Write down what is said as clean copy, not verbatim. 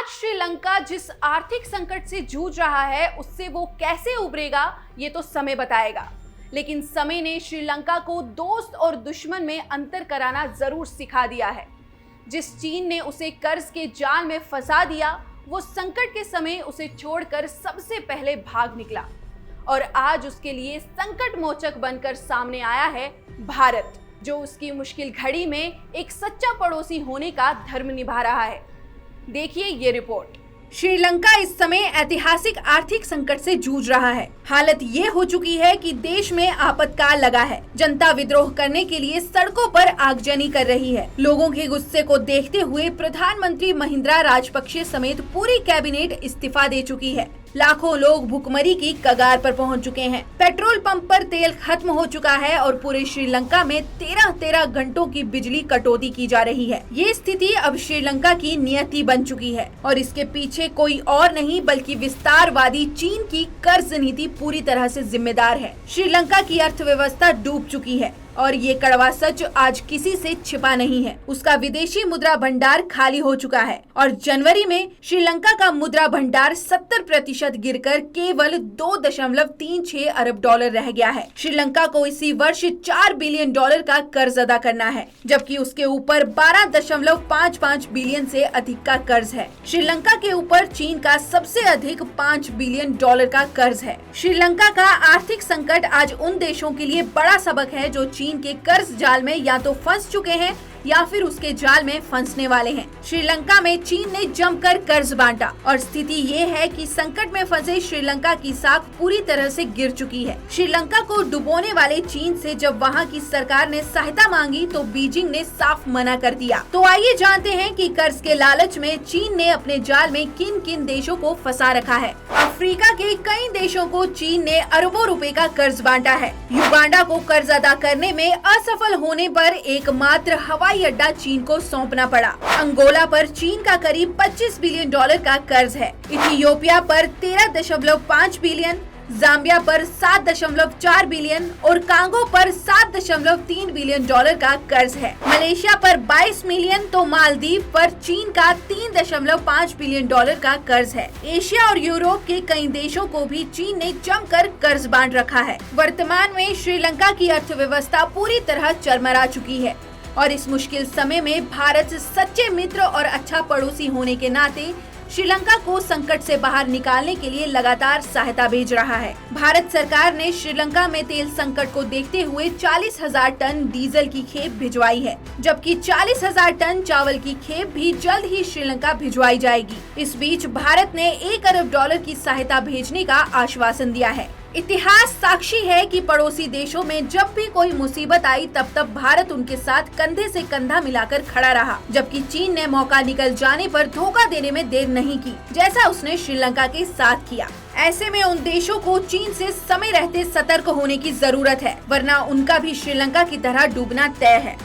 श्रीलंका जिस आर्थिक संकट से जूझ रहा है उससे वो कैसे उबरेगा ये तो समय बताएगा। लेकिन समय ने श्रीलंका को दोस्त और दुश्मन में अंतर कराना जरूर सिखा दिया है। जिस चीन ने उसे कर्ज के जाल में फंसा दिया वो संकट के समय उसे छोड़कर सबसे पहले भाग निकला और आज उसके लिए संकट मोचक बनकर सामने आया है भारत, जो उसकी मुश्किल घड़ी में एक सच्चा पड़ोसी होने का धर्म निभा रहा है। देखिए ये रिपोर्ट। श्रीलंका इस समय ऐतिहासिक आर्थिक संकट से जूझ रहा है। हालत ये हो चुकी है कि देश में आपातकाल लगा है। जनता विद्रोह करने के लिए सड़कों पर आगजनी कर रही है। लोगों के गुस्से को देखते हुए प्रधानमंत्री महिंद्रा राजपक्षे समेत पूरी कैबिनेट इस्तीफा दे चुकी है। लाखों लोग भुखमरी की कगार पर पहुंच चुके हैं। पेट्रोल पंप पर तेल खत्म हो चुका है और पूरे श्रीलंका में 13-13 घंटों की बिजली कटौती की जा रही है। ये स्थिति अब श्रीलंका की नियति बन चुकी है और इसके पीछे कोई और नहीं बल्कि विस्तारवादी चीन की कर्ज नीति पूरी तरह से जिम्मेदार है। श्रीलंका की अर्थव्यवस्था डूब चुकी है और ये कड़वा सच आज किसी से छिपा नहीं है। उसका विदेशी मुद्रा भंडार खाली हो चुका है और जनवरी में श्रीलंका का मुद्रा भंडार 70% गिरकर केवल 2.36 अरब डॉलर रह गया है। श्रीलंका को इसी वर्ष $4 बिलियन का कर्ज अदा करना है, जबकि उसके ऊपर 12.55 बिलियन से अधिक का कर्ज है। श्रीलंका के ऊपर चीन का सबसे अधिक $5 बिलियन का कर्ज है। श्रीलंका का आर्थिक संकट आज उन देशों के लिए बड़ा सबक है जो चीन के कर्ज जाल में या तो फंस चुके हैं या फिर उसके जाल में फंसने वाले हैं। श्रीलंका में चीन ने जमकर कर्ज बांटा और स्थिति ये है कि संकट में फंसे श्रीलंका की साख पूरी तरह से गिर चुकी है। श्रीलंका को डुबोने वाले चीन से जब वहां की सरकार ने सहायता मांगी तो बीजिंग ने साफ मना कर दिया। तो आइए जानते हैं कि कर्ज के लालच में चीन ने अपने जाल में किन किन देशों को फंसा रखा है। अफ्रीका के कई देशों को चीन ने अरबों रुपए का कर्ज बांटा है। युगांडा को कर्ज अदा करने में असफल होने पर एकमात्र हवाई अड्डा चीन को सौंपना पड़ा। अंगोला पर चीन का करीब $25 बिलियन का कर्ज है। इथियोपिया पर 13.5 बिलियन, जाम्बिया पर 7.4 बिलियन और कांगो पर 7.3 बिलियन का कर्ज है। मलेशिया पर 22 मिलियन तो मालदीव पर चीन का 3.5 बिलियन का कर्ज है। एशिया और यूरोप के कई देशों को भी चीन ने जमकर कर्ज बांट रखा है। वर्तमान में श्रीलंका की अर्थव्यवस्था पूरी तरह चरमरा चुकी है और इस मुश्किल समय में भारत सच्चे मित्र और अच्छा पड़ोसी होने के नाते श्रीलंका को संकट से बाहर निकालने के लिए लगातार सहायता भेज रहा है। भारत सरकार ने श्रीलंका में तेल संकट को देखते हुए 40,000 टन डीजल की खेप भिजवाई है, जबकि 40,000 टन चावल की खेप भी जल्द ही श्रीलंका भिजवाई जाएगी। इस बीच भारत ने $1 अरब की सहायता भेजने का आश्वासन दिया है। इतिहास साक्षी है कि पड़ोसी देशों में जब भी कोई मुसीबत आई तब भारत उनके साथ कंधे से कंधा मिलाकर खड़ा रहा, जबकि चीन ने मौका निकल जाने पर धोखा देने में देर नहीं की, जैसा उसने श्रीलंका के साथ किया। ऐसे में उन देशों को चीन से समय रहते सतर्क होने की जरूरत है, वरना उनका भी श्रीलंका की तरह डूबना तय है।